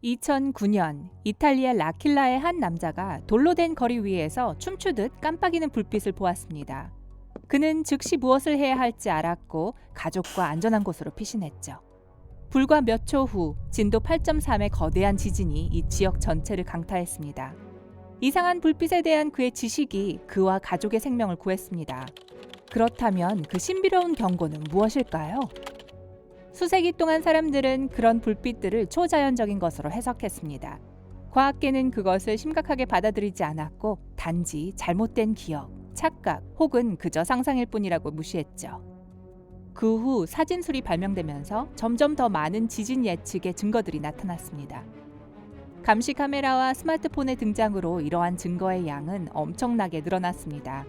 (2009년) 이탈리아 라킬라의 한 남자가 돌로 된 거리 위에서 춤추듯 깜빡이는 불빛을 보았습니다. 그는 즉시 무엇을 해야 할지 알았고 가족과 안전한 곳으로 피신했죠. 불과 몇 초 후 진도 8.3의 거대한 지진이 이 지역 전체를 강타했습니다. 이상한 불빛에 대한 그의 지식이 그와 가족의 생명을 구했습니다. 그렇다면 그 신비로운 경고는 무엇일까요? 수세기 동안 사람들은 그런 불빛들을 초자연적인 것으로 해석했습니다. 과학계는 그것을 심각하게 받아들이지 않았고 단지 잘못된 기억, 착각 혹은 그저 상상일 뿐이라고 무시했죠. 그 후 사진술이 발명되면서 점점 더 많은 지진 예측의 증거들이 나타났습니다. 감시 카메라와 스마트폰의 등장으로 이러한 증거의 양은 엄청나게 늘어났습니다.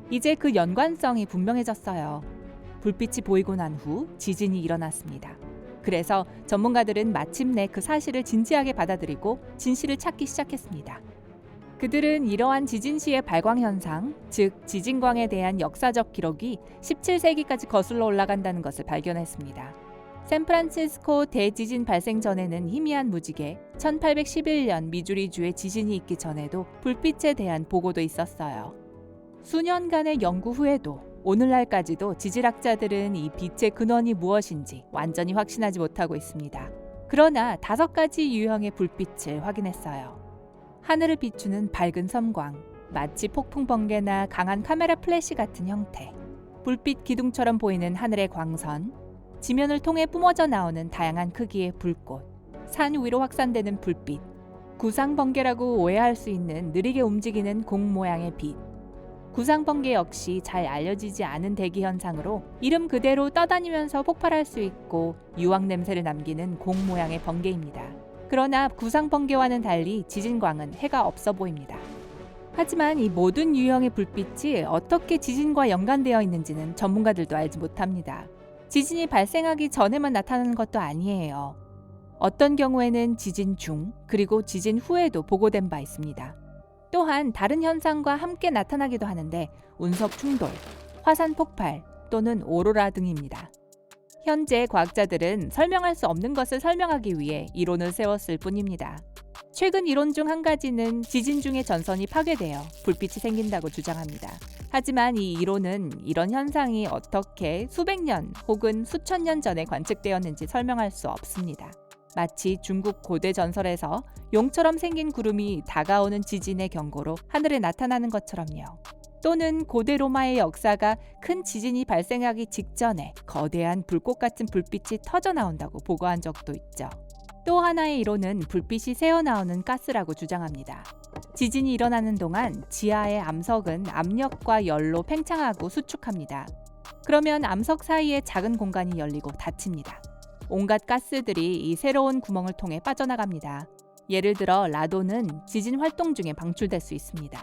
이제 그 연관성이 분명해졌어요. 불빛이 보이고 난 후 지진이 일어났습니다. 그래서 전문가들은 마침내 그 사실을 진지하게 받아들이고 진실을 찾기 시작했습니다. 그들은 이러한 지진 시의 발광 현상, 즉 지진광에 대한 역사적 기록이 17세기까지 거슬러 올라간다는 것을 발견했습니다. 샌프란시스코 대지진 발생 전에는 희미한 무지개, 1811년 미주리주에 지진이 있기 전에도 불빛에 대한 보고도 있었어요. 수년간의 연구 후에도 오늘날까지도 지질학자들은 이 빛의 근원이 무엇인지 완전히 확신하지 못하고 있습니다. 그러나 5가지 유형의 불빛을 확인했어요. 하늘을 비추는 밝은 섬광, 마치 폭풍 번개나 강한 카메라 플래시 같은 형태, 불빛 기둥처럼 보이는 하늘의 광선, 지면을 통해 뿜어져 나오는 다양한 크기의 불꽃, 산 위로 확산되는 불빛, 구상 번개라고 오해할 수 있는 느리게 움직이는 공 모양의 빛, 구상 번개 역시 잘 알려지지 않은 대기 현상으로 이름 그대로 떠다니면서 폭발할 수 있고 유황 냄새를 남기는 공 모양의 번개입니다. 그러나 구상 번개와는 달리 지진광은 해가 없어 보입니다. 하지만 이 모든 유형의 불빛이 어떻게 지진과 연관되어 있는지는 전문가들도 알지 못합니다. 지진이 발생하기 전에만 나타나는 것도 아니에요. 어떤 경우에는 지진 중 그리고 지진 후에도 보고된 바 있습니다. 또한 다른 현상과 함께 나타나기도 하는데 운석 충돌, 화산 폭발 또는 오로라 등입니다. 현재 과학자들은 설명할 수 없는 것을 설명하기 위해 이론을 세웠을 뿐입니다. 최근 이론 중 한 가지는 지진 중에 전선이 파괴되어 불빛이 생긴다고 주장합니다. 하지만 이 이론은 이런 현상이 어떻게 수백 년 혹은 수천 년 전에 관측되었는지 설명할 수 없습니다. 마치 중국 고대 전설에서 용처럼 생긴 구름이 다가오는 지진의 경고로 하늘에 나타나는 것처럼요. 또는 고대 로마의 역사가 큰 지진이 발생하기 직전에 거대한 불꽃 같은 불빛이 터져 나온다고 보고한 적도 있죠. 또 하나의 이론은 불빛이 새어나오는 가스라고 주장합니다. 지진이 일어나는 동안 지하의 암석은 압력과 열로 팽창하고 수축합니다. 그러면 암석 사이에 작은 공간이 열리고 닫힙니다. 온갖 가스들이 이 새로운 구멍을 통해 빠져나갑니다. 예를 들어 라돈은 지진 활동 중에 방출될 수 있습니다.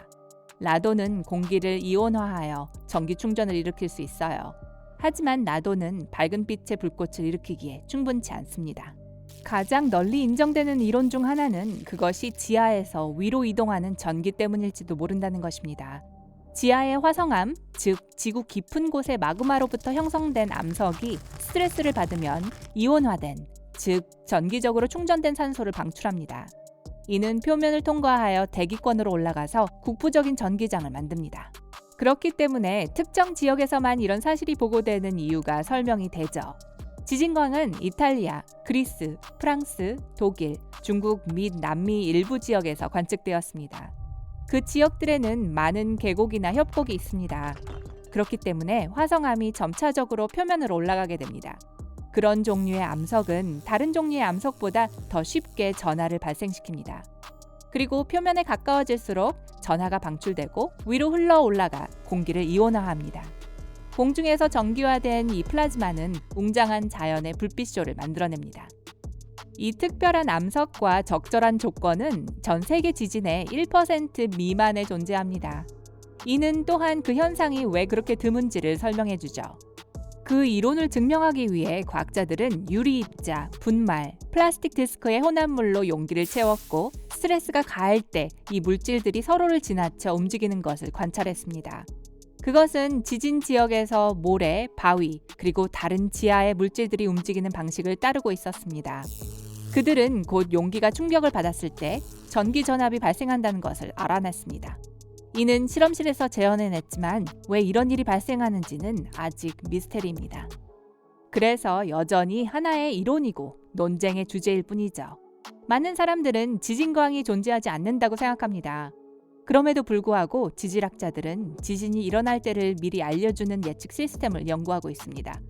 라돈은 공기를 이온화하여 전기 충전을 일으킬 수 있어요. 하지만 라돈은 밝은 빛의 불꽃을 일으키기에 충분치 않습니다. 가장 널리 인정되는 이론 중 하나는 그것이 지하에서 위로 이동하는 전기 때문일지도 모른다는 것입니다. 지하의 화성암, 즉 지구 깊은 곳의 마그마로부터 형성된 암석이 스트레스를 받으면 이온화된, 즉 전기적으로 충전된 산소를 방출합니다. 이는 표면을 통과하여 대기권으로 올라가서 국부적인 전기장을 만듭니다. 그렇기 때문에 특정 지역에서만 이런 사실이 보고되는 이유가 설명이 되죠. 지진광은 이탈리아, 그리스, 프랑스, 독일, 중국 및 남미 일부 지역에서 관측되었습니다. 그 지역들에는 많은 계곡이나 협곡이 있습니다. 그렇기 때문에 화성암이 점차적으로 표면으로 올라가게 됩니다. 그런 종류의 암석은 다른 종류의 암석보다 더 쉽게 전하를 발생시킵니다. 그리고 표면에 가까워질수록 전하가 방출되고 위로 흘러 올라가 공기를 이온화합니다. 공중에서 전기화된 이 플라즈마는 웅장한 자연의 불빛쇼를 만들어냅니다. 이 특별한 암석과 적절한 조건은 전 세계 지진의 1% 미만에 존재합니다. 이는 또한 그 현상이 왜 그렇게 드문지를 설명해주죠. 그 이론을 증명하기 위해 과학자들은 유리 입자, 분말, 플라스틱 디스크의 혼합물로 용기를 채웠고 스트레스가 가할 때 이 물질들이 서로를 지나쳐 움직이는 것을 관찰했습니다. 그것은 지진 지역에서 모래, 바위, 그리고 다른 지하의 물질들이 움직이는 방식을 따르고 있었습니다. 그들은 곧 용기가 충격을 받았을 때 전기 전압이 발생한다는 것을 알아냈습니다. 이는 실험실에서 재현해냈지만 왜 이런 일이 발생하는지는 아직 미스테리입니다. 그래서 여전히 하나의 이론이고 논쟁의 주제일 뿐이죠. 많은 사람들은 지진광이 존재하지 않는다고 생각합니다. 그럼에도 불구하고 지질학자들은 지진이 일어날 때를 미리 알려주는 예측 시스템을 연구하고 있습니다.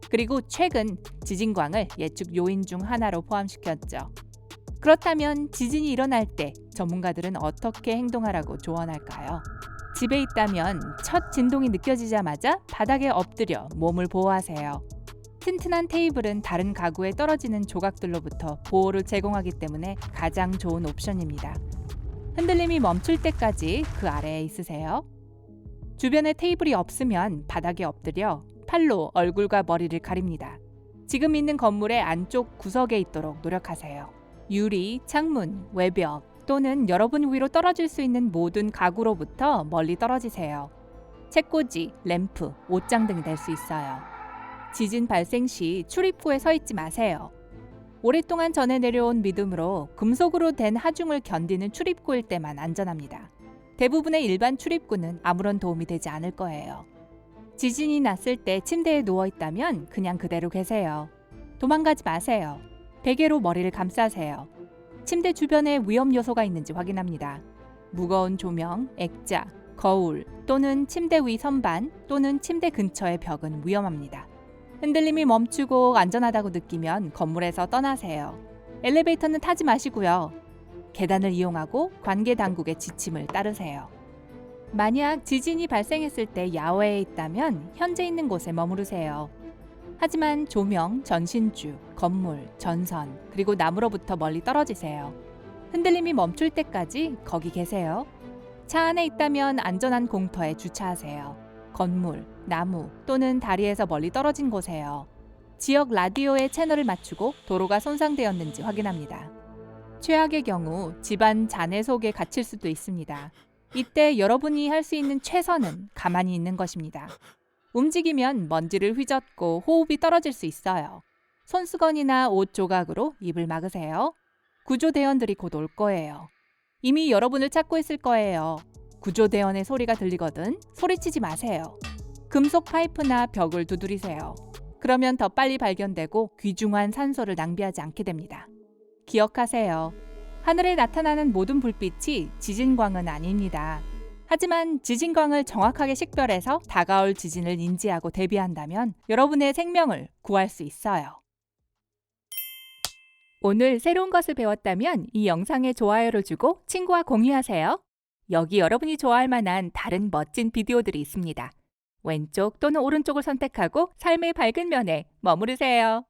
그리고 최근 지진광을 예측 요인 중 하나로 포함시켰죠. 그렇다면 지진이 일어날 때 전문가들은 어떻게 행동하라고 조언할까요? 집에 있다면 첫 진동이 느껴지자마자 바닥에 엎드려 몸을 보호하세요. 튼튼한 테이블은 다른 가구에 떨어지는 조각들로부터 보호를 제공하기 때문에 가장 좋은 옵션입니다. 흔들림이 멈출 때까지 그 아래에 있으세요. 주변에 테이블이 없으면 바닥에 엎드려 팔로 얼굴과 머리를 가립니다. 지금 있는 건물의 안쪽 구석에 있도록 노력하세요. 유리, 창문, 외벽 또는 여러분 위로 떨어질 수 있는 모든 가구로부터 멀리 떨어지세요. 책꽂이, 램프, 옷장 등이 될 수 있어요. 지진 발생 시 출입구에 서 있지 마세요. 오랫동안 전해 내려온 믿음으로 금속으로 된 하중을 견디는 출입구일 때만 안전합니다. 대부분의 일반 출입구는 아무런 도움이 되지 않을 거예요. 지진이 났을 때 침대에 누워 있다면 그냥 그대로 계세요. 도망가지 마세요. 베개로 머리를 감싸세요. 침대 주변에 위험 요소가 있는지 확인합니다. 무거운 조명, 액자, 거울 또는 침대 위 선반 또는 침대 근처의 벽은 위험합니다. 흔들림이 멈추고 안전하다고 느끼면 건물에서 떠나세요. 엘리베이터는 타지 마시고요. 계단을 이용하고 관계 당국의 지침을 따르세요. 만약 지진이 발생했을 때 야외에 있다면 현재 있는 곳에 머무르세요. 하지만 조명, 전신주, 건물, 전선, 그리고 나무로부터 멀리 떨어지세요. 흔들림이 멈출 때까지 거기 계세요. 차 안에 있다면 안전한 공터에 주차하세요. 건물, 나무 또는 다리에서 멀리 떨어진 곳에요. 지역 라디오의 채널을 맞추고 도로가 손상되었는지 확인합니다. 최악의 경우 집안 잔해 속에 갇힐 수도 있습니다. 이때 여러분이 할 수 있는 최선은 가만히 있는 것입니다. 움직이면 먼지를 휘젓고 호흡이 떨어질 수 있어요. 손수건이나 옷 조각으로 입을 막으세요. 구조대원들이 곧 올 거예요. 이미 여러분을 찾고 있을 거예요. 구조대원의 소리가 들리거든 소리치지 마세요. 금속 파이프나 벽을 두드리세요. 그러면 더 빨리 발견되고 귀중한 산소를 낭비하지 않게 됩니다. 기억하세요. 하늘에 나타나는 모든 불빛이 지진광은 아닙니다. 하지만 지진광을 정확하게 식별해서 다가올 지진을 인지하고 대비한다면 여러분의 생명을 구할 수 있어요. 오늘 새로운 것을 배웠다면 이 영상에 좋아요를 주고 친구와 공유하세요. 여기 여러분이 좋아할 만한 다른 멋진 비디오들이 있습니다. 왼쪽 또는 오른쪽을 선택하고 삶의 밝은 면에 머무르세요.